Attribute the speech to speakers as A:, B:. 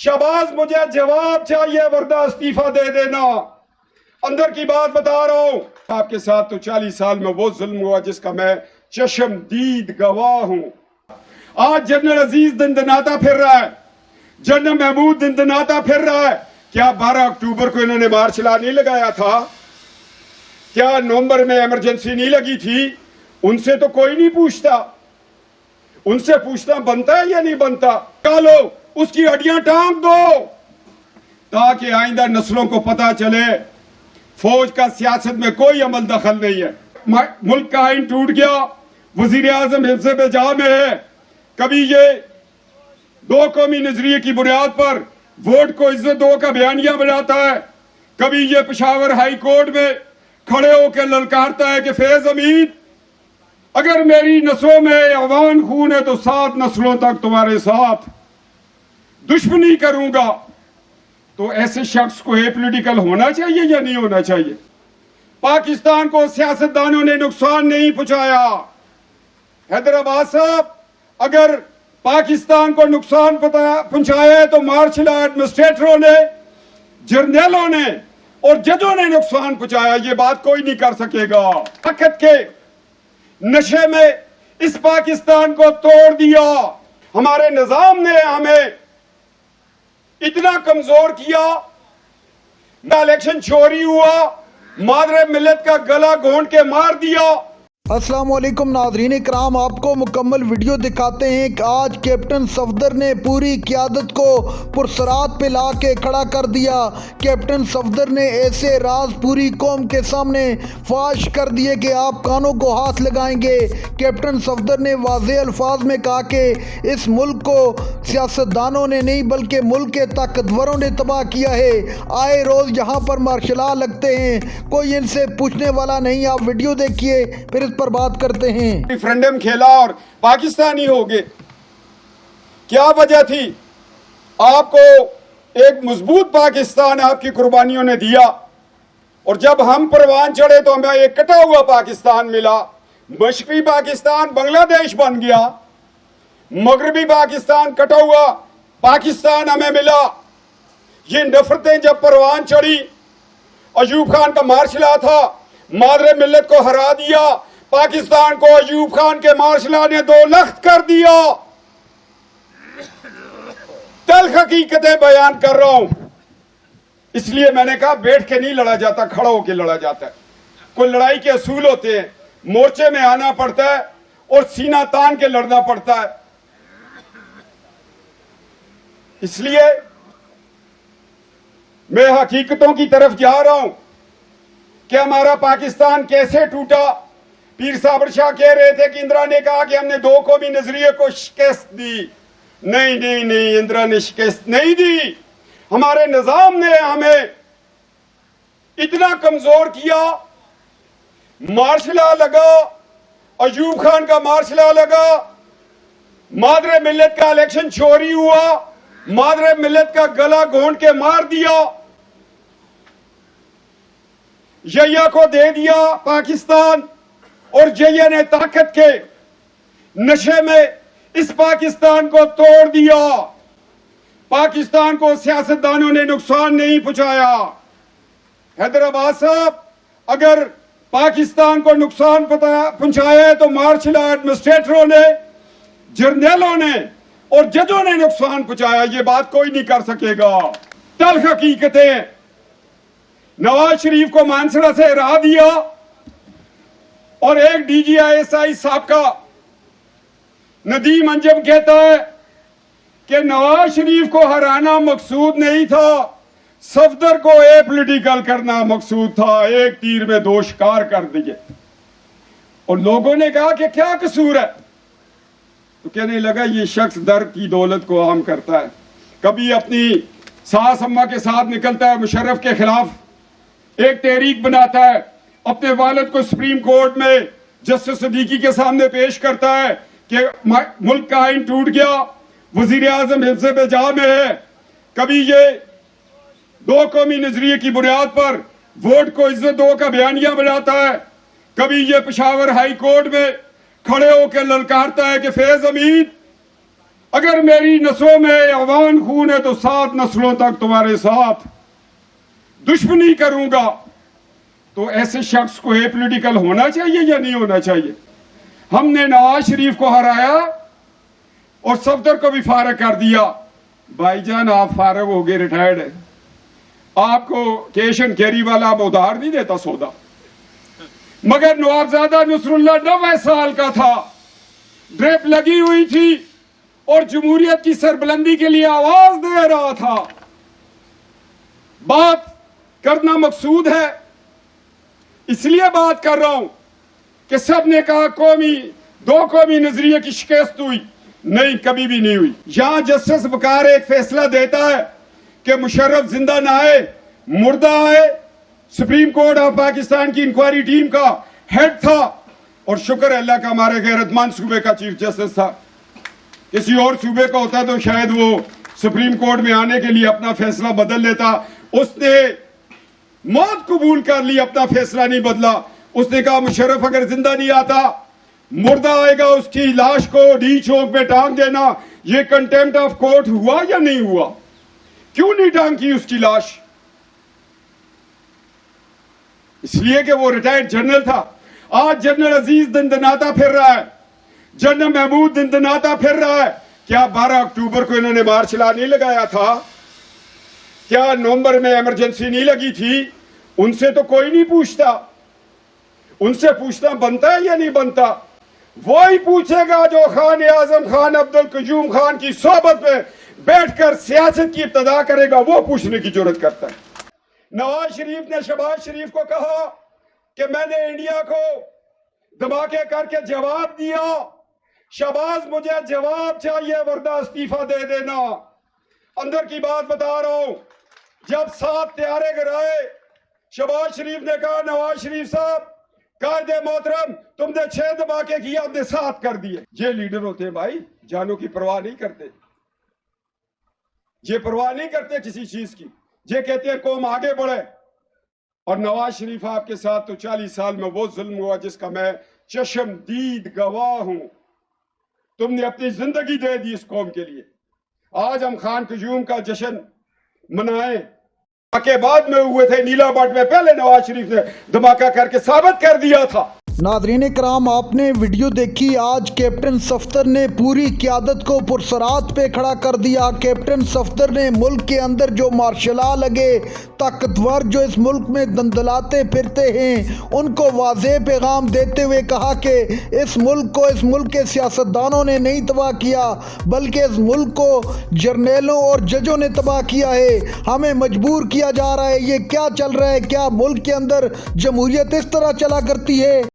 A: शहबाज मुझे जवाब चाहिए वरना इस्तीफा दे देना। अंदर की बात बता रहा हूं। आपके साथ तो 40 साल में वो जुल्म हुआ जिसका मैं चश्मदीद गवाह हूं। आज जनरल अजीज दंदनाता फिर रहा है, जनरल महमूद दंदनाता फिर रहा है। क्या 12 अक्टूबर को इन्होंने मार्च ला नहीं लगाया था? क्या नवंबर में इमरजेंसी नहीं लगी थी? उनसे तो कोई नहीं पूछता। उनसे पूछना बनता है या नहीं बनता? चलो उसकी हड्डियां टांग दो ताकि आइंदा नस्लों को पता चले फौज का सियासत में कोई अमल दखल नहीं है। मुल्क का आइन टूट गया, वजीर आजम हिफ्ज़ बजा में है। कभी ये दो कौमी नजरिए की बुनियाद पर वोट को इज्जत दो का बयानिया बनाता है, कभी ये पेशावर हाई कोर्ट में खड़े होकर ललकारता है कि फैज अमीन अगर मेरी नस्लों में अवान खून है तो 7 नस्लों तक तुम्हारे साथ दुश्मनी करूंगा। तो ऐसे शख्स को एपॉलिटिकल होना चाहिए या नहीं होना चाहिए? पाकिस्तान को सियासतदानों ने नुकसान नहीं पहुंचाया। हैदराबाद साहब, अगर पाकिस्तान को नुकसान पहुंचाया है तो मार्शल एडमिनिस्ट्रेटरों ने, जर्नलों ने और जजों ने नुकसान पहुंचाया। ये बात कोई नहीं कर सकेगा। ताकत के नशे में इस पाकिस्तान को तोड़ दिया। हमारे निजाम ने हमें इतना कमजोर किया, इलेक्शन चोरी हुआ, मादरे मिल्लत का गला घोंट के मार दिया।
B: अस्सलाम वालेकुम नाज़रीन इकराम, आपको मुकम्मल वीडियो दिखाते हैं कि आज कैप्टन सफदर ने पूरी क़यादत को पुरसरात पे ला के खड़ा कर दिया। कैप्टन सफदर ने ऐसे राज पूरी कौम के सामने फाश कर दिए कि आप कानों को हाथ लगाएंगे। कैप्टन सफदर ने वाज़े अल्फाज में कहा कि इस मुल्क को सियासतदानों ने नहीं बल्कि मुल्क के ताकतवरों ने तबाह किया है। आए रोज़ यहाँ पर मार्शल लगते हैं, कोई इनसे पूछने वाला नहीं। आप वीडियो देखिए फिर पर बात करते हैं।
A: रेफरेंडम खेला और पाकिस्तानी हो गए, क्या वजह थी? आपको एक मजबूत पाकिस्तान आपकी कुर्बानियों ने दिया और जब हम परवान चढ़े तो हमें एक कटा हुआ पाकिस्तान मिला। मशरकी पाकिस्तान बांग्लादेश बन गया, मगरबी पाकिस्तान कटा हुआ पाकिस्तान हमें मिला। ये नफरतें जब परवान चढ़ी, अयूब खान का मार्शल था, मादरे मिल्लत को हरा दिया। पाकिस्तान को अयूब खान के मार्शल ने 2 लख्त कर दिया। तल्ख हकीकतें बयान कर रहा हूं, इसलिए मैंने कहा बैठ के नहीं लड़ा जाता, खड़ा होकर लड़ा जाता है। कोई लड़ाई के असूल होते हैं, मोर्चे में आना पड़ता है और सीना तान के लड़ना पड़ता है। इसलिए मैं हकीकतों की तरफ जा रहा हूं कि हमारा पाकिस्तान कैसे टूटा। पीर साबर शाह कह रहे थे कि इंदिरा ने कहा कि हमने 2 कौमी नजरिए को शिकस्त दी। नहीं नहीं नहीं, इंदिरा ने शिकस्त नहीं दी। हमारे निजाम ने हमें इतना कमजोर किया। मार्शल लगा, अयूब खान का मार्शल लगा, मादरे मिल्लत का इलेक्शन चोरी हुआ, मादरे मिल्लत का गला घोंट के मार दिया। जया को दे दिया पाकिस्तान और जया ने ताकत के नशे में इस पाकिस्तान को तोड़ दिया। पाकिस्तान को सियासतदानों ने नुकसान नहीं पहुंचाया। हैदराबाद साहब, अगर पाकिस्तान को नुकसान पहुंचाया है तो मार्शल एडमिनिस्ट्रेटरों ने, जर्नलों ने और जजों ने नुकसान पहुंचाया। ये बात कोई नहीं कर सकेगा। तल्ख हकीकतें, नवाज शरीफ को मानसरा से हरा दिया और एक DGISI साहब नदीम अंजम कहता है कि नवाज शरीफ को हराना मकसूद नहीं था, सफदर को एपॉलिटिकल करना मकसूद था। एक तीर में 2 शिकार कर दिए। और लोगों ने कहा कि क्या कसूर है, तो कहने लगा ये शख्स दर की दौलत को आम करता है। कभी अपनी सास अम्मा के साथ निकलता है, मुशर्रफ के खिलाफ एक तहरीक बनाता है, अपने वालिद को सुप्रीम कोर्ट में जस्टिस सिद्दीकी के सामने पेश करता है कि मुल्क का आइन टूट गया, वजीर आजम हिफ्ज़ बजा में है। कभी ये 2 कौमी नजरिए की बुनियाद पर वोट को इज्जत दो का बयानिया बनाता है, कभी ये पेशावर हाई कोर्ट में खड़े होकर ललकारता है कि फैज अमीन अगर मेरी नसों में अवान खून है तो 7 नस्लों तक तुम्हारे साथ दुश्मनी करूंगा। तो ऐसे शख्स को एपॉलिटिकल होना चाहिए या नहीं होना चाहिए? हमने नवाज शरीफ को हराया और सफदर को भी फारग कर दिया। भाईजान आप फारग हो गए, रिटायर्ड है, आपको कैश एंड कैरी वाला अब उधार नहीं देता सौदा। मगर नवाबजादा नसरुल्लाह 90 साल का था, ड्रिप लगी हुई थी और जमहूरियत की सरबुलंदी के लिए आवाज दे रहा था। बात करना मकसूद है, इसलिए बात कर रहा हूं कि सब ने कहा दो कौमी नजरिए की शिकस्त हुई, नहीं, कभी भी नहीं हुई। यहां जस्टिस वकार एक फैसला देता है कि मुशर्रफ जिंदा ना आए, मुर्दा आए। सुप्रीम कोर्ट ऑफ पाकिस्तान की इंक्वायरी टीम का हेड था और शुक्र अल्लाह का हमारे गैरतमंद सूबे का चीफ जस्टिस था। किसी और सूबे का होता तो शायद वो सुप्रीम कोर्ट में आने के लिए अपना फैसला बदल लेता। उसने मौत कबूल कर ली, अपना फैसला नहीं बदला। उसने कहा मुशर्रफ अगर जिंदा नहीं आता, मुर्दा आएगा, उसकी लाश को डी चौक पे टांग देना। ये कंटेम्प्ट ऑफ कोर्ट हुआ या नहीं हुआ? क्यों नहीं टांगी उसकी लाश? इसलिए कि वो रिटायर्ड जनरल था। आज जनरल अजीज दंदनाता फिर रहा है, जनरल महमूद दंदनाता फिर रहा है। क्या 12 अक्टूबर को इन्होंने मार्च ला नहीं लगाया था? क्या नवंबर में इमरजेंसी नहीं लगी थी? उनसे तो कोई नहीं पूछता। उनसे पूछना बनता है या नहीं बनता? वो ही पूछेगा जो खान आजम खान अब्दुल कयूम खान की सोबत में बैठकर सियासत की इब्तदा करेगा, वो पूछने की जरूरत करता है। नवाज शरीफ ने शहबाज शरीफ को कहा कि मैंने इंडिया को धमाके करके जवाब दिया। शहबाज मुझे जवाब चाहिए वरना इस्तीफा दे देना। अंदर की बात बता रहा हूं, जब 7 त्यारे गिराए, शहबाज शरीफ ने कहा नवाज शरीफ साहब कायदे मोहतरम तुमने 6 धमाके किए, हमने 7 कर दिए। ये लीडर होते हैं भाई, जानों की परवाह नहीं करते, ये परवाह नहीं करते किसी चीज की। ये कहते हैं कौम आगे बढ़े। और नवाज शरीफ आपके साथ तो 40 साल में वो जुल्म हुआ जिसका मैं चश्मदीद गवाह हूं। तुमने अपनी जिंदगी दे दी इस कौम के लिए। आज हम खान कयूम का जश्न मनाएं, के बाद में हुए थे नीलाबट में, पहले नवाज शरीफ ने धमाका करके साबित कर दिया था।
B: नादरीन कराम, आपने वीडियो देखी। आज कैप्टन सफदर ने पूरी क़यादत को पुरसरात पे खड़ा कर दिया। कैप्टन सफदर ने मुल्क के अंदर जो मार्शला लगे ताकतवर जो इस मुल्क में दंदलाते फिरते हैं, उनको वाज़ेह पैगाम देते हुए कहा कि इस मुल्क को, इस मुल्क के सियासतदानों ने नहीं तबाह किया, बल्कि इस मुल्क को जर्नलों और जजों ने तबाह किया है। हमें मजबूर किया जा रहा है। ये क्या चल रहा है? क्या मुल्क के अंदर जमहूरियत इस तरह चला करती है?